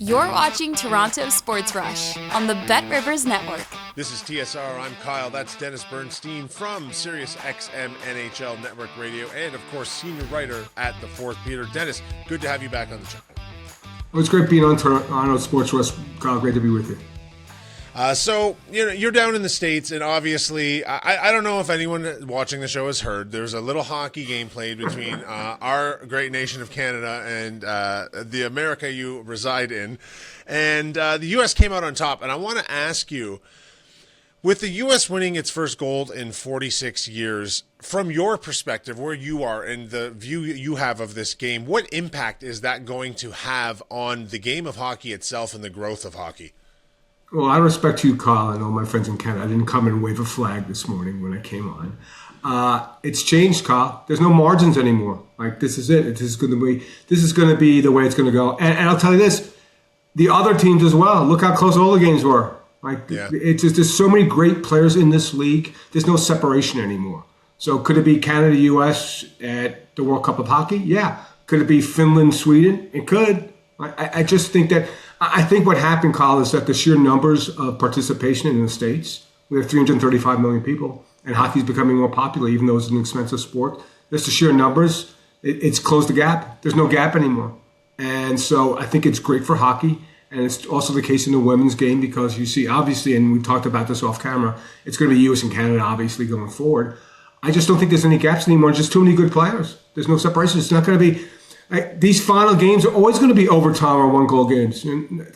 You're watching Toronto Sports Rush on the Bet Rivers Network. This is TSR. I'm Kyle. That's Dennis Bernstein from Sirius XM NHL Network Radio and, of course, senior writer at The Fourth Peter. Dennis, good to have you back on the channel. Well, it's great being on Toronto Sports Rush. Kyle, great to be with you. So, you're down in the States, and obviously, I don't know if anyone watching the show has heard, there's a little hockey game played between our great nation of Canada and the America you reside in. And the U.S. came out on top, and I want to ask you, with the U.S. winning its first gold in 46 years, from your perspective, where you are and the view you have of this game, what impact is that going to have on the game of hockey itself and the growth of hockey? Well, I respect you, Kyle, and all my friends in Canada. I didn't come and wave a flag this morning when I came on. It's changed, Kyle. There's no margins anymore. Like, this is it. This is going to be the way it's going to go. And I'll tell you this, the other teams as well. Look how close all the games were. It's just, there's so many great players in this league. There's no separation anymore. So could it be Canada, U.S. at the World Cup of Hockey? Yeah. Could it be Finland, Sweden? It could. I just think that. I think what happened, Kyle, is that the sheer numbers of participation in the States, we have 335 million people, and hockey's becoming more popular, even though it's an expensive sport. Just the sheer numbers, it's closed the gap. There's no gap anymore. And so I think it's great for hockey, and it's also the case in the women's game because you see, obviously, and we talked about this off camera, it's going to be U.S. and Canada, obviously, going forward. I just don't think there's any gaps anymore. Just too many good players. There's no separation. It's not going to be... These final games are always going to be overtime or one-goal games.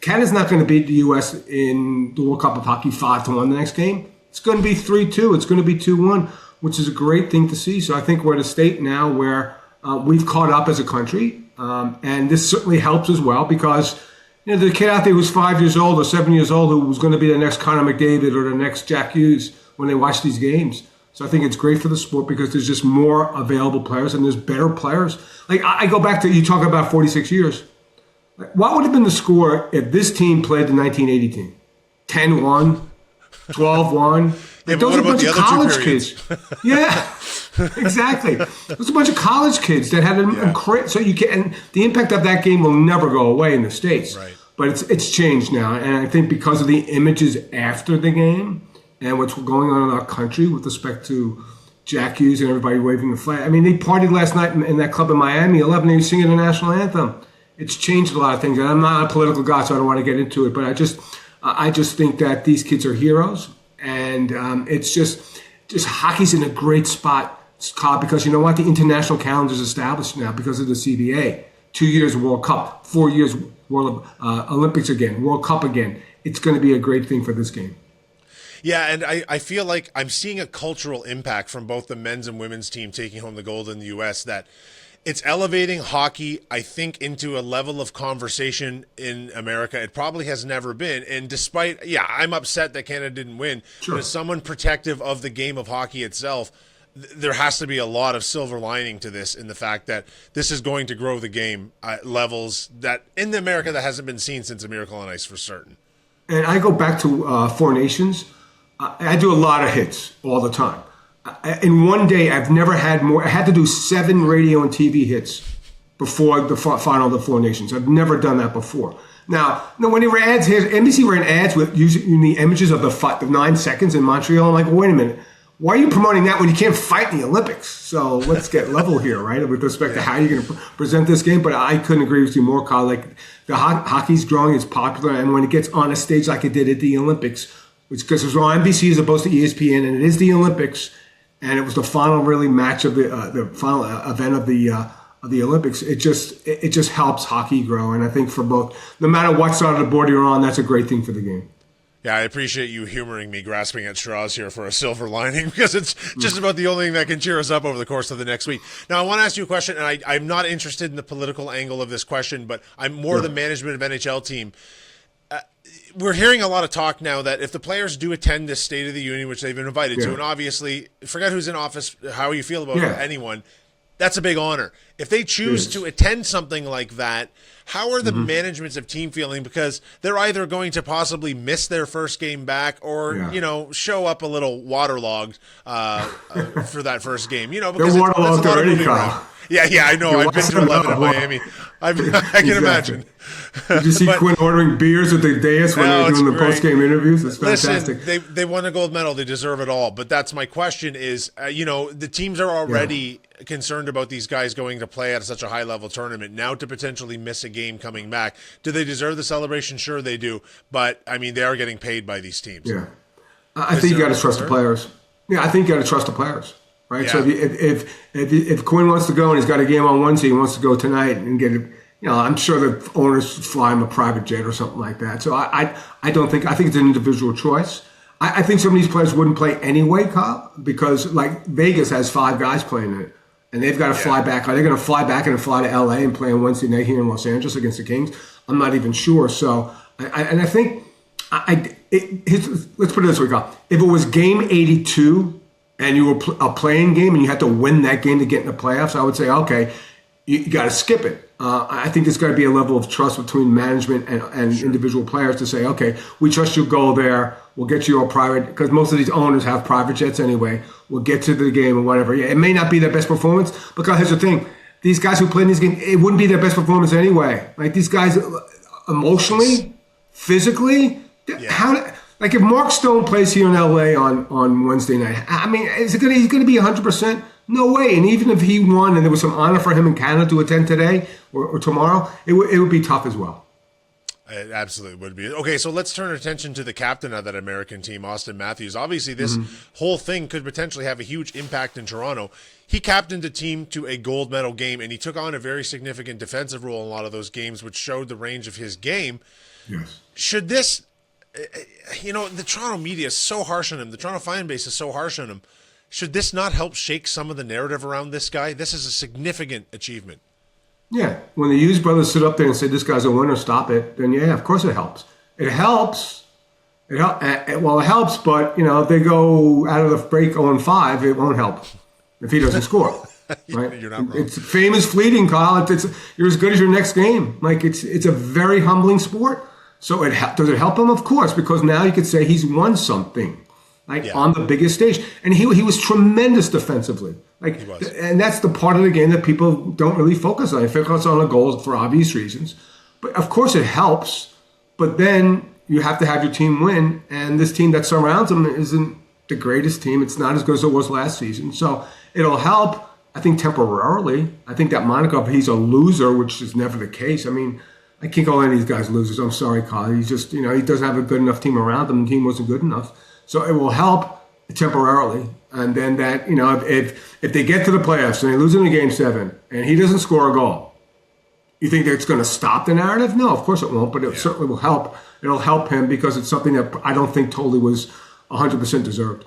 Canada's not going to beat the U.S. in the World Cup of Hockey 5-1 the next game. It's going to be 3-2. It's going to be 2-1, which is a great thing to see. So I think we're at a state now where we've caught up as a country, and this certainly helps as well because the kid out there who's 5 years old or 7 years old who was going to be the next Connor McDavid or the next Jack Hughes when they watch these games. So I think it's great for the sport because there's just more available players and there's better players. Like I go back to, you talk about 46 years. What would have been the score if this team played the 1980 team? 10-1, 12-1. Yeah, those are a bunch of college kids. Yeah, exactly. There's a bunch of college kids that had so you can, and the impact of that game will never go away in the States. Right. But it's changed now, and I think because of the images after the game and what's going on in our country with respect to Jack Hughes and everybody waving the flag. I mean, they partied last night in that club in Miami, 11, they were singing the national anthem. It's changed a lot of things, and I'm not a political guy, so I don't want to get into it, but I just think that these kids are heroes, and it's just hockey's in a great spot, Scott, because you know what? The international calendar is established now because of the CBA. 2 years World Cup, 4 years World Olympics again, World Cup again. It's going to be a great thing for this game. Yeah, and I feel like I'm seeing a cultural impact from both the men's and women's team taking home the gold in the U.S. that it's elevating hockey, I think, into a level of conversation in America it probably has never been. And despite, I'm upset that Canada didn't win. Sure. But as someone protective of the game of hockey itself, there has to be a lot of silver lining to this in the fact that this is going to grow the game at levels that in America that hasn't been seen since A Miracle on Ice for certain. And I go back to Four Nations. I do a lot of hits all the time. In one day, I've never had more. I had to do 7 radio and TV hits before the final of the Four Nations. I've never done that before. Now, when they ran ads, NBC ran ads with using the images of the 9 seconds in Montreal. I'm like, wait a minute. Why are you promoting that when you can't fight in the Olympics? So let's get level here, right, with respect to how you're going to present this game. But I couldn't agree with you more, Kyle. Like, the hockey's growing, it's popular, and when it gets on a stage like it did at the Olympics, which because it was on NBC as opposed to ESPN, and it is the Olympics, and it was the final really match of the final event of the Olympics. It just helps hockey grow, and I think for both, no matter what side of the board you're on, that's a great thing for the game. Yeah, I appreciate you humoring me, grasping at straws here for a silver lining, because it's just about the only thing that can cheer us up over the course of the next week. Now, I want to ask you a question, and I'm not interested in the political angle of this question, but I'm more the management of NHL team. We're hearing a lot of talk now that if the players do attend this State of the Union, which they've been invited to, and obviously, forget who's in office, how you feel about anyone, that's a big honor. If they choose to attend something like that, how are the managements of team feeling? Because they're either going to possibly miss their first game back or, show up a little waterlogged for that first game. Because they're waterlogged already, Kyle. Yeah, I know. I've been to 11 in Miami. I can imagine. Did you see Quinn ordering beers at the dais when they were doing the post-game interviews? It's fantastic. Listen, they won a gold medal. They deserve it all. But that's my question is, the teams are already concerned about these guys going to play at such a high-level tournament. Now to potentially miss a game coming back. Do they deserve the celebration? Sure they do. But, I mean, they are getting paid by these teams. Yeah. I think you got to trust the players. Yeah, I think you got to trust the players. Right. Yeah. So if Quinn wants to go and he's got a game on Wednesday, he wants to go tonight and get it. I'm sure the owners fly him a private jet or something like that. So I think it's an individual choice. I think some of these players wouldn't play anyway, Kyle, because like Vegas has 5 guys playing in it, and they've got to fly back. Are they going to fly back and fly to LA and play on Wednesday night here in Los Angeles against the Kings? I'm not even sure. So I think let's put it this way, Kyle. If it was game 82. And you were a playing game and you had to win that game to get in the playoffs, I would say, okay, you got to skip it. I think there's got to be a level of trust between management and individual players to say, okay, we trust you, go there. We'll get you all private, because most of these owners have private jets anyway. We'll get to the game or whatever. Yeah, it may not be their best performance, because here's the thing. These guys who play in these games, it wouldn't be their best performance anyway. Like these guys emotionally, physically, like if Mark Stone plays here in LA on Wednesday night, I mean, he's going to be 100%? No way. And even if he won and there was some honor for him in Canada to attend today or tomorrow, it would be tough as well. It absolutely would be. Okay, so let's turn our attention to the captain of that American team, Austin Matthews. Obviously, this whole thing could potentially have a huge impact in Toronto. He captained a team to a gold medal game, and he took on a very significant defensive role in a lot of those games, which showed the range of his game. Yes. Should this... the Toronto media is so harsh on him. The Toronto fan base is so harsh on him. Should this not help shake some of the narrative around this guy? This is a significant achievement. Yeah. When the Hughes brothers sit up there and say, this guy's a winner, stop it, then yeah, of course it helps. It helps. It helps, but, if they go out of the break 0-5, it won't help if he doesn't score. Right? You're not wrong. It's famous fleeting, Kyle. You're as good as your next game. Like, it's a very humbling sport. So does it help him? Of course, because now you could say he's won something, on the biggest stage, and he was tremendous defensively. He was. And that's the part of the game that people don't really focus on. They focus on the goals for obvious reasons, but of course it helps. But then you have to have your team win, and this team that surrounds him isn't the greatest team. It's not as good as it was last season, so it'll help. I think temporarily. I think that moniker of he's a loser, which is never the case. I mean, I can't call any of these guys losers. I'm sorry, Kyle. He's just, he doesn't have a good enough team around him. The team wasn't good enough. So it will help temporarily. And then that, if they get to the playoffs and they lose in Game 7 and he doesn't score a goal, you think that it's going to stop the narrative? No, of course it won't, but it certainly will help. It'll help him because it's something that I don't think totally was 100% deserved.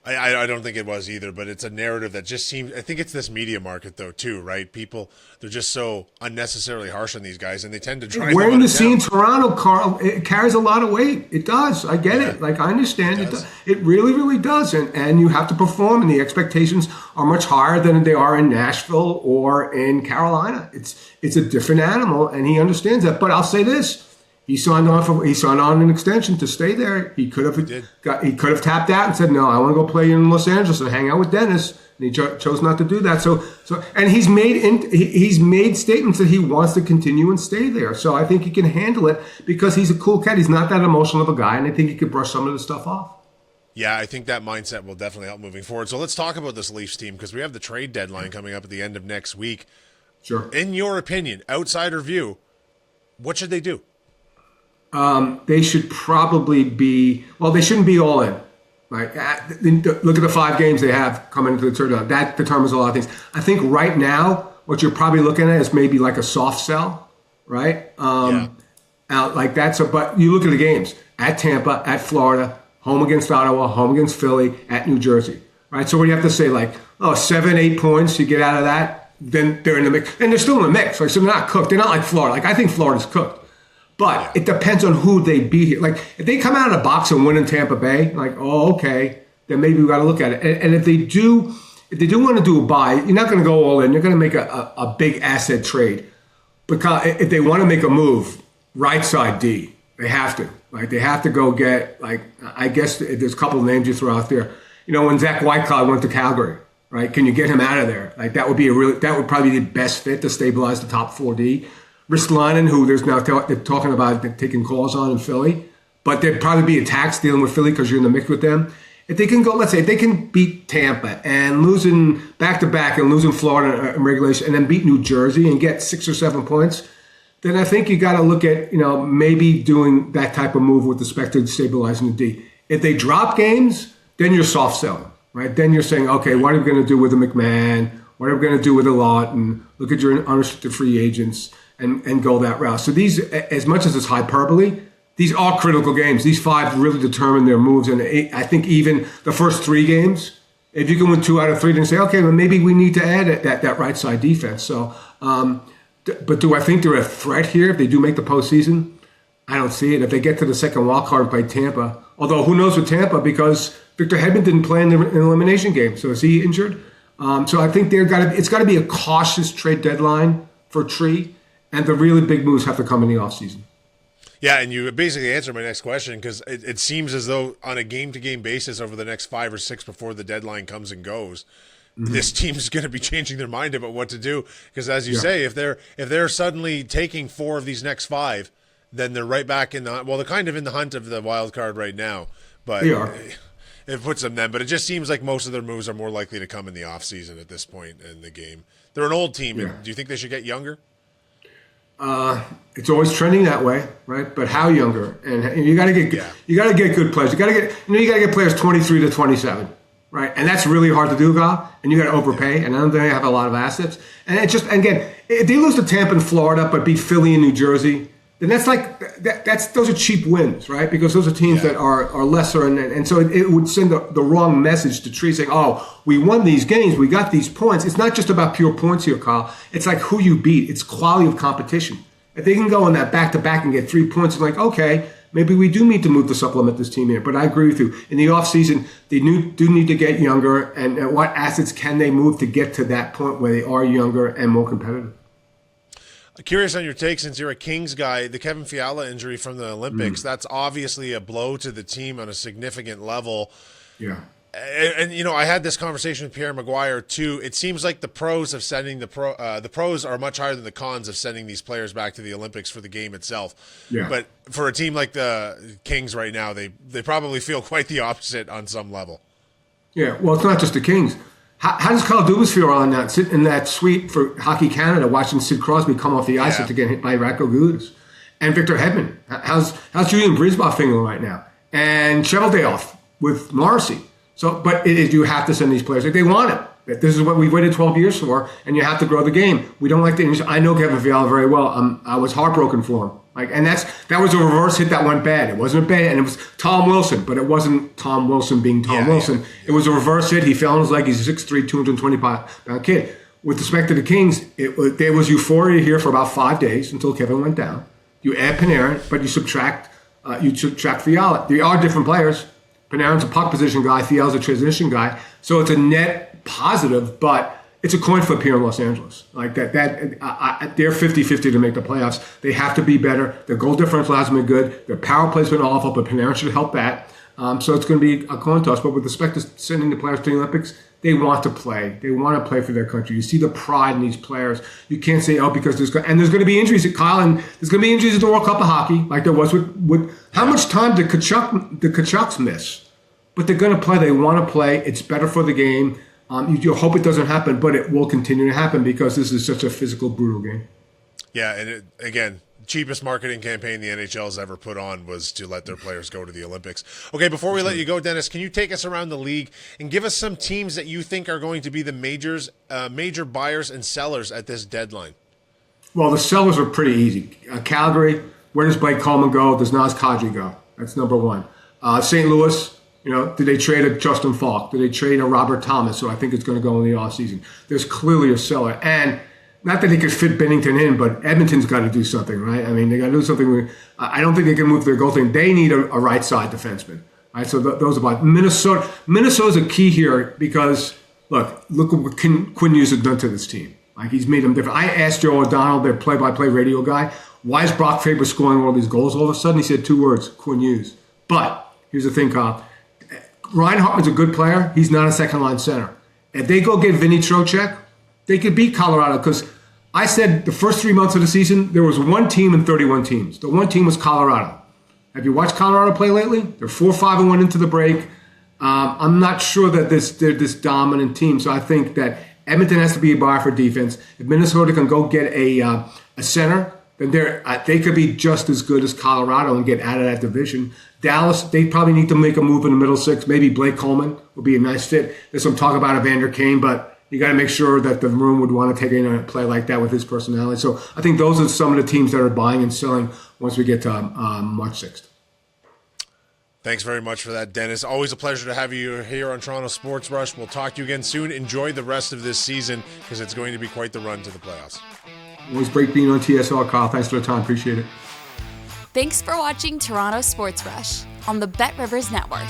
I don't think it was either, but it's a narrative that just seems... I think it's this media market, though, too, right? People, they're just so unnecessarily harsh on these guys, and they tend to try... Wearing the C in Toronto, Carl, it carries a lot of weight. It does. I get it. Like, I understand. It really, really does. And you have to perform, and the expectations are much higher than they are in Nashville or in Carolina. It's a different animal, and he understands that. But I'll say this. He signed on an extension to stay there. He could have tapped out and said, "No, I want to go play in Los Angeles and hang out with Dennis." And he chose not to do that. And he's made statements that he wants to continue and stay there. So I think he can handle it because he's a cool cat. He's not that emotional of a guy, and I think he could brush some of the stuff off. Yeah, I think that mindset will definitely help moving forward. So let's talk about this Leafs team because we have the trade deadline coming up at the end of next week. Sure. In your opinion, outsider view, what should they do? They should probably be, they shouldn't be all in. Right? Look at the 5 games they have coming into the tournament. That determines a lot of things. I think right now, what you're probably looking at is maybe like a soft sell, right? Like that. So, but you look at the games at Tampa, at Florida, home against Ottawa, home against Philly, at New Jersey, right? So what do you have to say? 7-8 points, you get out of that, then they're in the mix. And they're still in the mix. Right? So they're not cooked. They're not like Florida. I think Florida's cooked. But it depends on who they beat here. If they come out of the box and win in Tampa Bay, okay, then maybe we got to look at it. And if they do want to do a buy, you're not going to go all in. You're going to make a big asset trade. Because if they want to make a move, right side D, they have to. They have to go get, I guess there's a couple of names you throw out there. When Zach Whitecloud went to Calgary, right? Can you get him out of there? Like that would probably be the best fit to stabilize the top 4D. Ristolainen, who there's now they're talking about taking calls on in Philly, but there'd probably be a tax dealing with Philly because you're in the mix with them. If they can go, let's say, if they can beat Tampa and losing back-to-back and losing Florida in regulation and then beat New Jersey and get 6 or 7 points, then I think you got to look at, maybe doing that type of move with respect to stabilizing the D. If they drop games, then you're soft selling, right? Then you're saying, okay, what are we going to do with a McMahon? What are we going to do with a Lawton? Look at your unrestricted free agents and go that route. So these, as much as it's hyperbole, these are critical games. These 5 really determine their moves. And I think even the first 3 games, if you can win 2 out of 3, then say, okay, well, maybe we need to add that right side defense. So, but do I think they're a threat here if they do make the postseason? I don't see it. If they get to the second wild card and play Tampa, although who knows with Tampa because Victor Hedman didn't play in the elimination game. So is he injured? So I think it's got to be a cautious trade deadline for Tree, and the really big moves have to come in the offseason. Yeah, and you basically answered my next question because it seems as though on a game-to-game basis over the next 5 or 6 before the deadline comes and goes, this team's going to be changing their mind about what to do. Because as you say, if they're suddenly taking 4 of these next 5, then they're right back in the – well, they're kind of in the hunt of the wild card right now. But they are. It puts them then. But it just seems like most of their moves are more likely to come in the offseason at this point in the game. They're an old team. Yeah. Do you think they should get younger? It's always trending that way, right? But how younger? And you got to get good players. You got to get players 23 to 27, right? And that's really hard to do, Kyle. And you got to overpay. And I don't think they have a lot of assets. And it's just again, if they lose to Tampa and Florida, but beat Philly and New Jersey, then those are cheap wins, right? Because those are teams that are lesser, and so it would send the wrong message to Tree saying, "Oh, we won these games, we got these points." It's not just about pure points here, Kyle. It's like who you beat. It's quality of competition. If they can go on that back-to-back and get 3 points, it's like, okay, maybe we do need to move to supplement this team here. But I agree with you. In the offseason, they do need to get younger, and what assets can they move to get to that point where they are younger and more competitive? Curious on your take, since you're a Kings guy, the Kevin Fiala injury from the Olympics, that's obviously a blow to the team on a significant level. Yeah. And I had this conversation with Pierre Maguire too. It seems like the pros of sending the pros are much higher than the cons of sending these players back to the Olympics for the game itself. Yeah. But for a team like the Kings right now, they probably feel quite the opposite on some level. Yeah. Well, it's not just the Kings. How does Kyle Dubas feel on that? Sitting in that suite for Hockey Canada, watching Sid Crosby come off the ice after getting hit by Radko Gudas, and Victor Hedman. How's Julian Brisebois feeling right now? And Cheveldayoff with Morrissey. So, but you have to send these players if they want it. This is what we've waited 12 years for, and you have to grow the game. We don't like the. I know Kevin Fiala very well. I was heartbroken for him. And that was a reverse hit that went bad. It wasn't bad, and it was Tom Wilson, but it wasn't Tom Wilson being Tom Wilson. Yeah. It was a reverse hit. He fell on his leg. He's a 6'3", 220-pound kid. With respect to the Kings, there was euphoria here for about 5 days until Kevin went down. You add Panarin, but you subtract Fiala. They are different players. Panarin's a puck position guy. Fiala's a transition guy. So it's a net positive, but it's a coin flip here in Los Angeles. Like that, they're 50-50 to make the playoffs. They have to be better. Their goal differential hasn't been good. Their power play's been awful, but Panarin should help that. So it's going to be a coin toss. But with respect to sending the players to the Olympics, they want to play. They want to play for their country. You see the pride in these players. You can't say, because there's going to be injuries at Kyle, and there's going to be injuries at the World Cup of Hockey, like there was with how much time did the Kachucks miss? But they're going to play. They want to play. It's better for the game. You hope it doesn't happen, but it will continue to happen because this is such a physical, brutal game. Yeah, and again, cheapest marketing campaign the NHL has ever put on was to let their players go to the Olympics. Okay, before we let you go, Dennis, can you take us around the league and give us some teams that you think are going to be the major buyers and sellers at this deadline? Well, the sellers are pretty easy. Calgary, where does Blake Coleman go? Does Naz Kadri go? That's number one. St. Louis, did they trade a Justin Falk? Did they trade a Robert Thomas? So I think it's going to go in the offseason. There's clearly a seller. And not that they could fit Bennington in, but Edmonton's got to do something, right? I mean, they got to do something. I don't think they can move their goaltending. They need a right side defenseman, right? So those are about Minnesota. Minnesota's a key here because, look at what Quinn Hughes has done to this team. Like, he's made them different. I asked Joe O'Donnell, their play-by-play radio guy, why is Brock Faber scoring all these goals all of a sudden? He said 2 words, Quinn Hughes. But here's the thing, Kyle. Ryan Hartman's a good player. He's not a second-line center. if they go get Vinny Trocheck, they could beat Colorado because I said the first 3 months of the season, there was one team in 31 teams. The one team was Colorado. Have you watched Colorado play lately? They're 4-5-1 into the break. I'm not sure that they're this dominant team. So I think that Edmonton has to be a buyer for defense. If Minnesota can go get a center, then they could be just as good as Colorado and get out of that division. Dallas, they probably need to make a move in the middle six. Maybe Blake Coleman would be a nice fit. There's some talk about Evander Kane, but you got to make sure that the room would want to take in a play like that with his personality. So I think those are some of the teams that are buying and selling once we get to March 6th. Thanks very much for that, Dennis. Always a pleasure to have you here on Toronto Sports Rush. We'll talk to you again soon. Enjoy the rest of this season because it's going to be quite the run to the playoffs. Always great being on TSR, Kyle. Thanks for the time. Appreciate it. Thanks for watching Toronto Sports Rush on the Bet Rivers Network.